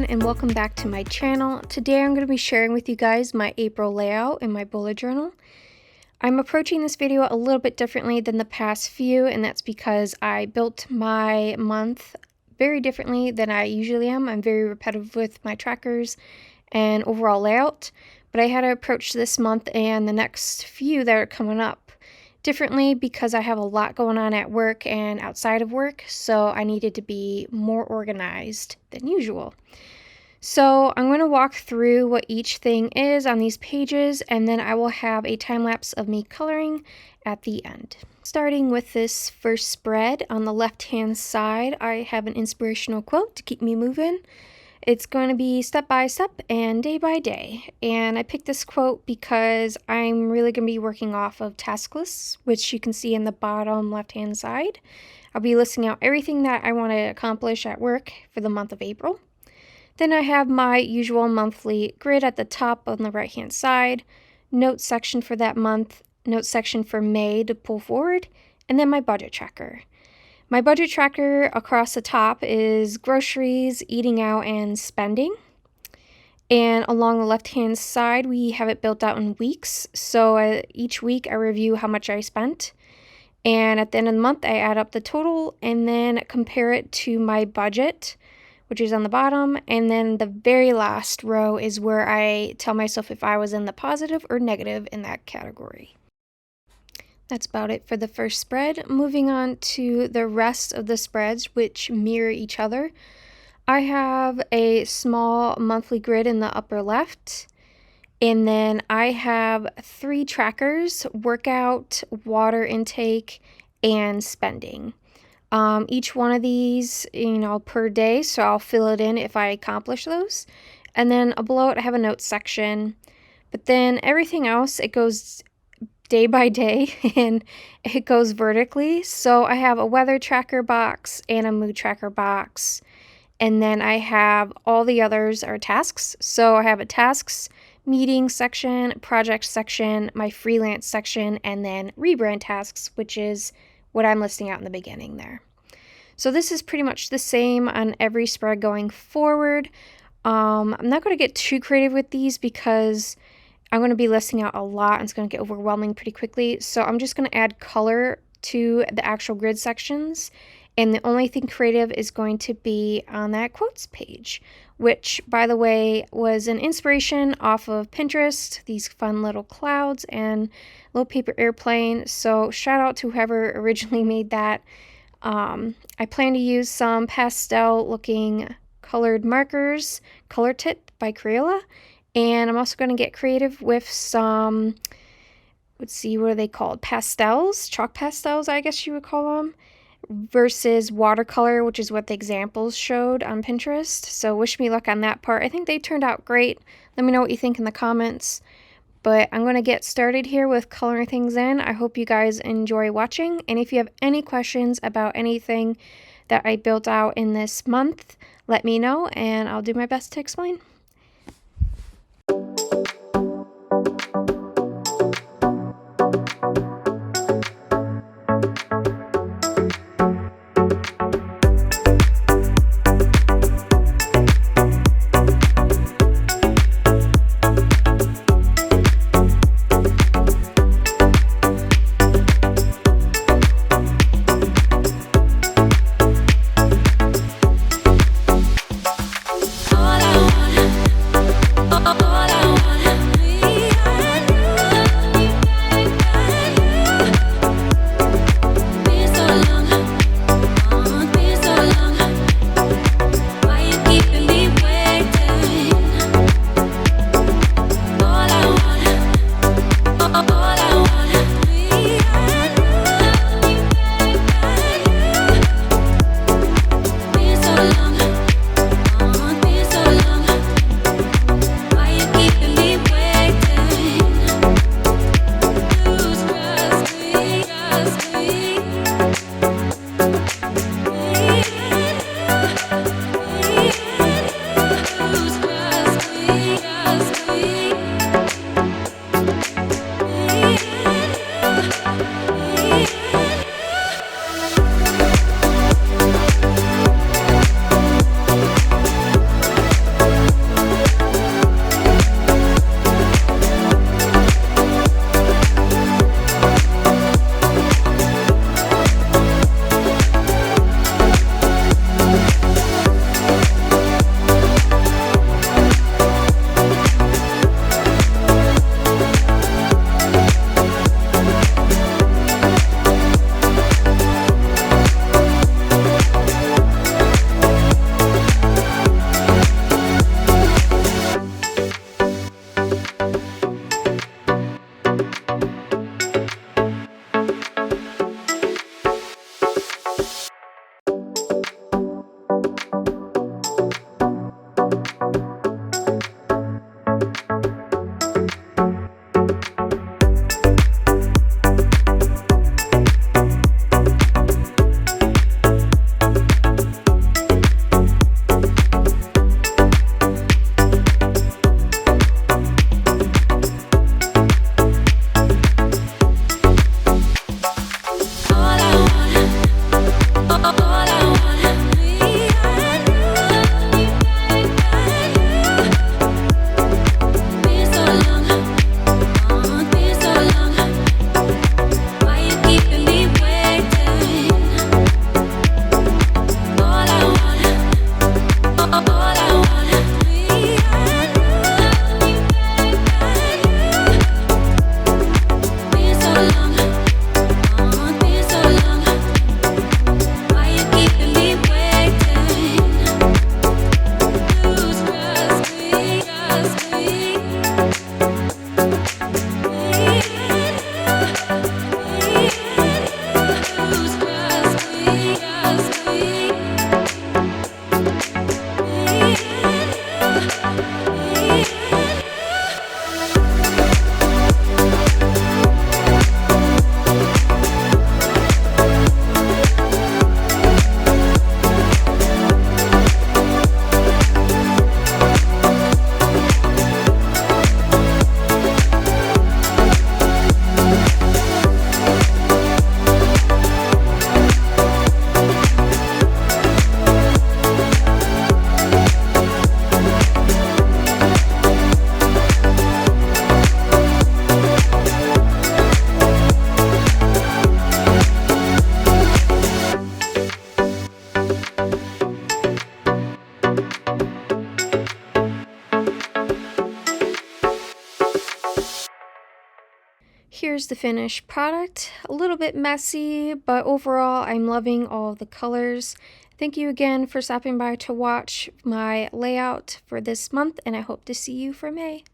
and welcome back to my channel. Today I'm going to be sharing with you guys my April layout in my bullet journal. I'm approaching this video a little bit differently than the past few, and that's because I built my month very differently than I usually am. I'm very repetitive with my trackers and overall layout, but I had to approach this month and the next few that are coming up differently because I have a lot going on at work and outside of work, so I needed to be more organized than usual. So I'm going to walk through what each thing is on these pages, and then I will have a time lapse of me coloring at the end. Starting with this first spread, on the left hand side I have an inspirational quote to keep me moving. It's going to be step by step and day by day. And I picked this quote because I'm really going to be working off of task lists, which you can see in the bottom left-hand side. I'll be listing out everything that I want to accomplish at work for the month of April. Then I have my usual monthly grid at the top on the right-hand side, notes section for that month, notes section for May to pull forward, and then my budget tracker. My budget tracker across the top is groceries, eating out, and spending. And along the left-hand side, we have it built out in weeks. So each week I review how much I spent. And at the end of the month, I add up the total and then compare it to my budget, which is on the bottom. And then the very last row is where I tell myself if I was in the positive or negative in that category. That's about it for the first spread. Moving on to the rest of the spreads, which mirror each other. I have a small monthly grid in the upper left, and then I have 3 trackers: workout, water intake, and spending. Each one of these, per day, so I'll fill it in if I accomplish those. And then below it I have a notes section, but then everything else, it goes day by day and it goes vertically. So I have a weather tracker box and a mood tracker box, and then I have all the others are tasks. So I have a tasks, meeting section, project section, my freelance section, and then rebrand tasks, which is what I'm listing out in the beginning there. So this is pretty much the same on every spread going forward. I'm not going to get too creative with these because I'm going to be listing out a lot and it's going to get overwhelming pretty quickly. So I'm just going to add color to the actual grid sections. And the only thing creative is going to be on that quotes page, which, by the way, was an inspiration off of Pinterest, these fun little clouds and little paper airplane. So shout out to whoever originally made that. I plan to use some pastel looking colored markers, Color Tip by Crayola. And I'm also going to get creative with some, let's see, what are they called? Pastels, chalk pastels, I guess you would call them, versus watercolor, which is what the examples showed on Pinterest. So wish me luck on that part. I think they turned out great. Let me know what you think in the comments. But I'm going to get started here with coloring things in. I hope you guys enjoy watching. And if you have any questions about anything that I built out in this month, let me know and I'll do my best to explain. All I want Here's the finished product. A little bit messy, but overall I'm loving all the colors. Thank you again for stopping by to watch my layout for this month, and I hope to see you for May.